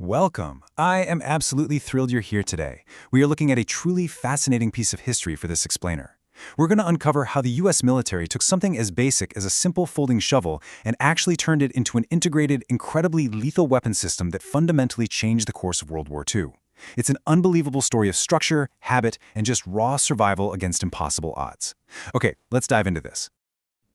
Welcome. I am absolutely thrilled you're here today. We are looking at a truly fascinating piece of history for this explainer. We're going to uncover how the US military took something as basic as a simple folding shovel and actually turned it into an integrated, incredibly lethal weapon system that fundamentally changed the course of World War II. It's an unbelievable story of structure, habit, and just raw survival against impossible odds. Okay, let's dive into this.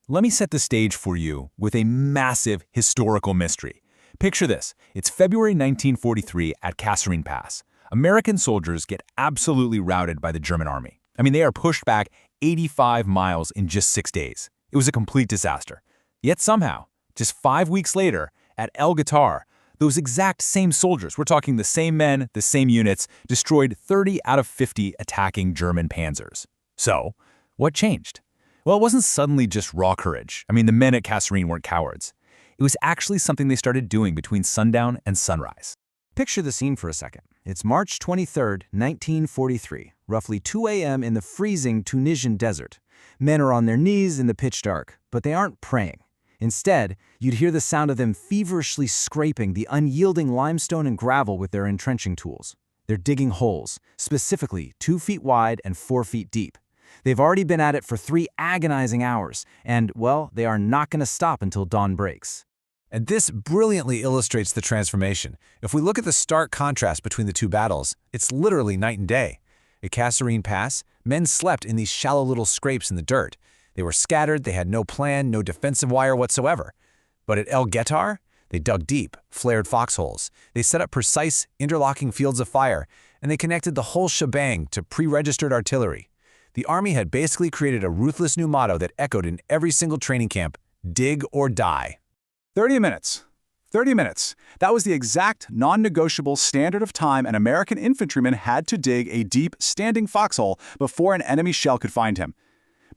Let me set the stage for you with a massive historical mystery. Picture this. It's February 1943 at Kasserine Pass. American soldiers get absolutely routed by the German army. They are pushed back 85 miles in just 6 days. It was a complete disaster. Yet somehow, just 5 weeks later, at El Guitar, those exact same soldiers, we're talking the same men, the same units, destroyed 30 out of 50 attacking German Panzers. So, what changed? Well, it wasn't suddenly just raw courage. The men at Kasserine weren't cowards. It was actually something they started doing between sundown and sunrise. Picture the scene for a second. It's March 23, 1943, roughly 2 a.m. in the freezing Tunisian desert. Men are on their knees in the pitch dark, but they aren't praying. Instead, you'd hear the sound of them feverishly scraping the unyielding limestone and gravel with their entrenching tools. They're digging holes, specifically 2 feet wide and 4 feet deep. They've already been at it for 3 agonizing hours, and, well, they are not going to stop until dawn breaks. And this brilliantly illustrates the transformation. If we look at the stark contrast between the two battles, it's literally night and day. At Kasserine Pass, men slept in these shallow little scrapes in the dirt. They were scattered, they had no plan, no defensive wire whatsoever. But at El Guitar, they dug deep, flared foxholes. They set up precise, interlocking fields of fire, and they connected the whole shebang to pre-registered artillery. The Army had basically created a ruthless new motto that echoed in every single training camp: dig or die. 30 minutes. 30 minutes. That was the exact non-negotiable standard of time an American infantryman had to dig a deep, standing foxhole before an enemy shell could find him.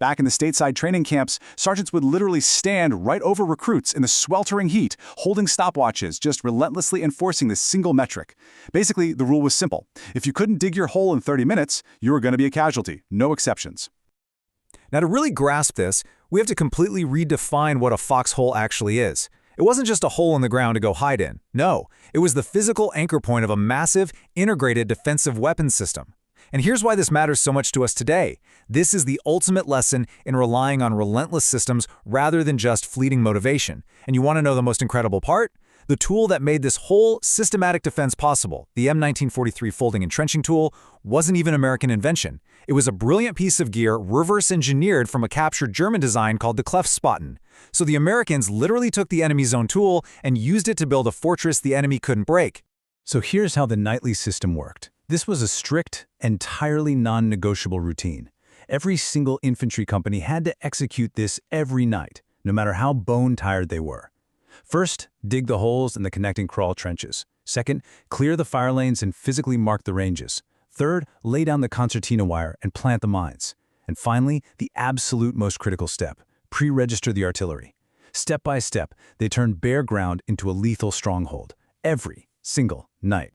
Back in the stateside training camps, sergeants would literally stand right over recruits in the sweltering heat, holding stopwatches, just relentlessly enforcing this single metric. Basically, the rule was simple. If you couldn't dig your hole in 30 minutes, you were going to be a casualty. No exceptions. Now, to really grasp this, we have to completely redefine what a foxhole actually is. It wasn't just a hole in the ground to go hide in. No, it was the physical anchor point of a massive, integrated defensive weapons system. And here's why this matters so much to us today. This is the ultimate lesson in relying on relentless systems rather than just fleeting motivation. And you want to know the most incredible part? The tool that made this whole systematic defense possible, the M1943 folding entrenching tool, wasn't even an American invention. It was a brilliant piece of gear reverse-engineered from a captured German design called the Spaten. So the Americans literally took the enemy's own tool and used it to build a fortress the enemy couldn't break. So here's how the nightly system worked. This was a strict, entirely non-negotiable routine. Every single infantry company had to execute this every night, no matter how bone-tired they were. First, dig the holes in the connecting crawl trenches. Second, clear the fire lanes and physically mark the ranges. Third, lay down the concertina wire and plant the mines. And finally, the absolute most critical step, pre-register the artillery. Step by step, they turned bare ground into a lethal stronghold, every single night.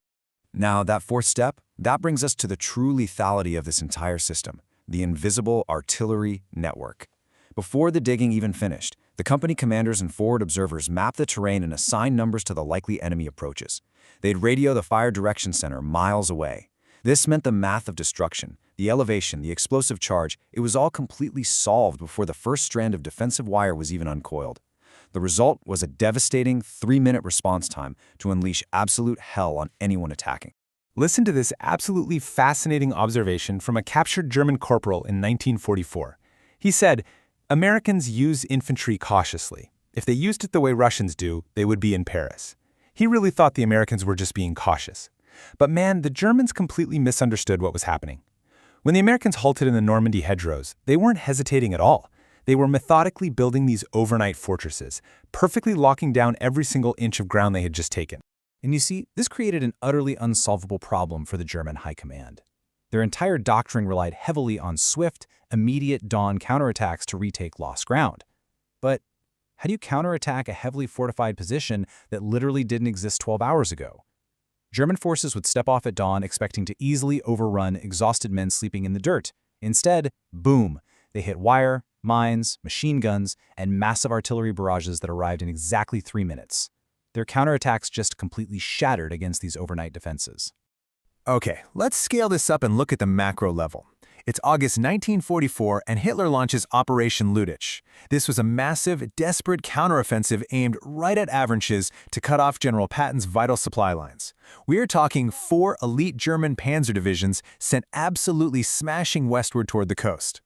Now, that fourth step, that brings us to the true lethality of this entire system, the invisible artillery network. Before the digging even finished, the company commanders and forward observers mapped the terrain and assigned numbers to the likely enemy approaches. They'd radio the fire direction center miles away. This meant the math of destruction, the elevation, the explosive charge, it was all completely solved before the first strand of defensive wire was even uncoiled. The result was a devastating 3-minute response time to unleash absolute hell on anyone attacking. Listen to this absolutely fascinating observation from a captured German corporal in 1944. He said, "Americans use infantry cautiously. If they used it the way Russians do, they would be in Paris." He really thought the Americans were just being cautious. But man, the Germans completely misunderstood what was happening. When the Americans halted in the Normandy hedgerows, they weren't hesitating at all. They were methodically building these overnight fortresses, perfectly locking down every single inch of ground they had just taken. And you see, this created an utterly unsolvable problem for the German high command. Their entire doctrine relied heavily on swift, immediate dawn counterattacks to retake lost ground. But how do you counterattack a heavily fortified position that literally didn't exist 12 hours ago? German forces would step off at dawn expecting to easily overrun exhausted men sleeping in the dirt. Instead, boom, they hit wire, mines, machine guns, and massive artillery barrages that arrived in exactly 3 minutes. Their counterattacks just completely shattered against these overnight defenses. Okay, let's scale this up and look at the macro level. It's August 1944, and Hitler launches Operation Luttich. This was a massive, desperate counteroffensive aimed right at Avranches to cut off General Patton's vital supply lines. We are talking 4 elite German Panzer divisions sent absolutely smashing westward toward the coast.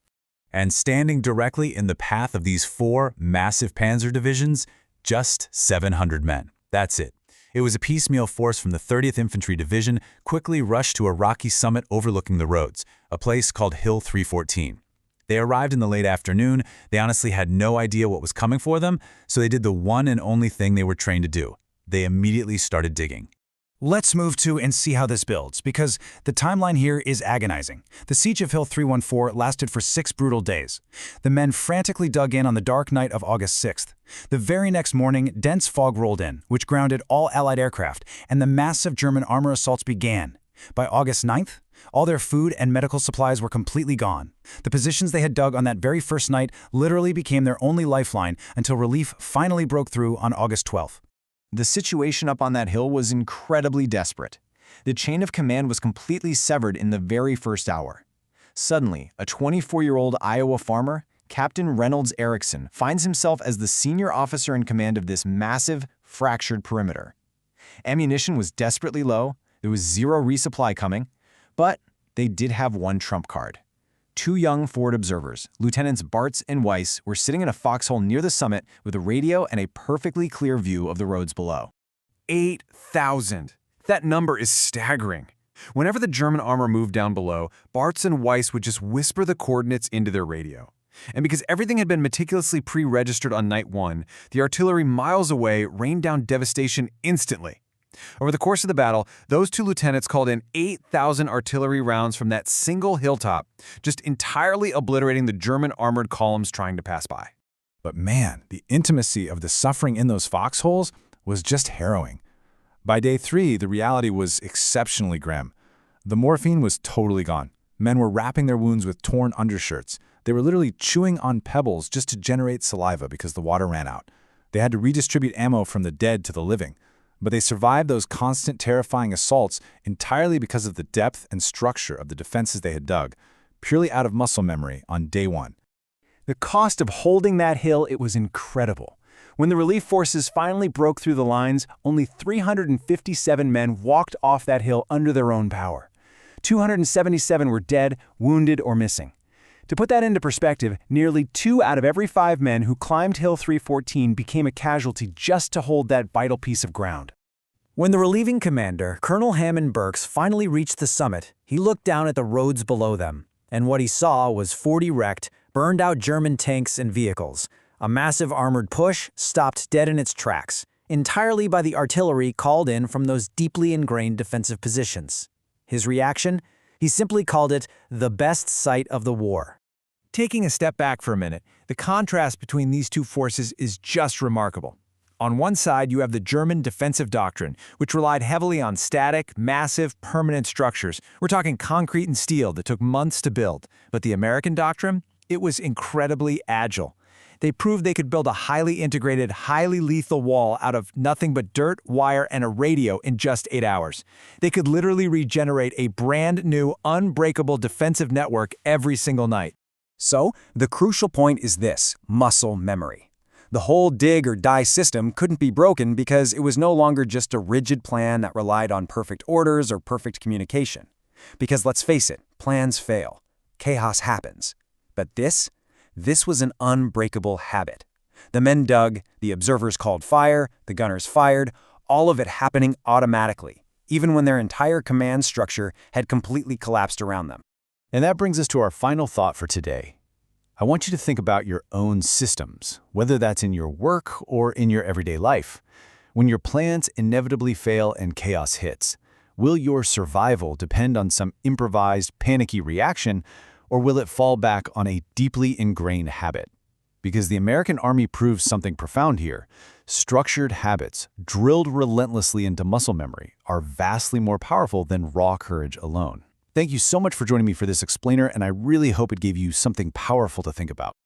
And standing directly in the path of these 4 massive Panzer divisions, just 700 men. That's it. It was a piecemeal force from the 30th Infantry Division quickly rushed to a rocky summit overlooking the roads, a place called Hill 314. They arrived in the late afternoon. They honestly had no idea what was coming for them, so they did the one and only thing they were trained to do. They immediately started digging. Let's move to and see how this builds, because the timeline here is agonizing. The siege of Hill 314 lasted for 6 brutal days. The men frantically dug in on the dark night of August 6th. The very next morning, dense fog rolled in, which grounded all Allied aircraft, and the massive German armor assaults began. By August 9th, all their food and medical supplies were completely gone. The positions they had dug on that very first night literally became their only lifeline until relief finally broke through on August 12th. The situation up on that hill was incredibly desperate. The chain of command was completely severed in the very first hour. Suddenly, a 24-year-old Iowa farmer, Captain Reynolds Erickson, finds himself as the senior officer in command of this massive, fractured perimeter. Ammunition was desperately low, there was zero resupply coming, but they did have one trump card. 2 young forward observers, Lieutenants Bartz and Weiss, were sitting in a foxhole near the summit with a radio and a perfectly clear view of the roads below. 8,000. That number is staggering. Whenever the German armor moved down below, Bartz and Weiss would just whisper the coordinates into their radio. And because everything had been meticulously pre-registered on night 1, the artillery miles away rained down devastation instantly. Over the course of the battle, those 2 lieutenants called in 8,000 artillery rounds from that single hilltop, just entirely obliterating the German armored columns trying to pass by. But man, the intimacy of the suffering in those foxholes was just harrowing. By day 3, the reality was exceptionally grim. The morphine was totally gone. Men were wrapping their wounds with torn undershirts. They were literally chewing on pebbles just to generate saliva because the water ran out. They had to redistribute ammo from the dead to the living. But they survived those constant, terrifying assaults entirely because of the depth and structure of the defenses they had dug, purely out of muscle memory on day 1. The cost of holding that hill, it was incredible. When the relief forces finally broke through the lines, only 357 men walked off that hill under their own power. 277 were dead, wounded, or missing. To put that into perspective, nearly 2 out of every 5 men who climbed Hill 314 became a casualty just to hold that vital piece of ground. When the relieving commander, Colonel Hammond Burks, finally reached the summit, he looked down at the roads below them, and what he saw was 40 wrecked, burned-out German tanks and vehicles. A massive armored push stopped dead in its tracks, entirely by the artillery called in from those deeply ingrained defensive positions. His reaction? He simply called it the best sight of the war. Taking a step back for a minute, the contrast between these 2 forces is just remarkable. On one side, you have the German defensive doctrine, which relied heavily on static, massive, permanent structures. We're talking concrete and steel that took months to build. But the American doctrine? It was incredibly agile. They proved they could build a highly integrated, highly lethal wall out of nothing but dirt, wire, and a radio in just 8 hours. They could literally regenerate a brand new, unbreakable defensive network every single night. So, the crucial point is this: muscle memory. The whole dig or die system couldn't be broken because it was no longer just a rigid plan that relied on perfect orders or perfect communication. Because let's face it, plans fail. Chaos happens. But this was an unbreakable habit. The men dug, the observers called fire, the gunners fired, all of it happening automatically, even when their entire command structure had completely collapsed around them. And that brings us to our final thought for today. I want you to think about your own systems, whether that's in your work or in your everyday life. When your plans inevitably fail and chaos hits, will your survival depend on some improvised, panicky reaction, or will it fall back on a deeply ingrained habit? Because the American Army proves something profound here. Structured habits, drilled relentlessly into muscle memory, are vastly more powerful than raw courage alone. Thank you so much for joining me for this explainer, and I really hope it gave you something powerful to think about.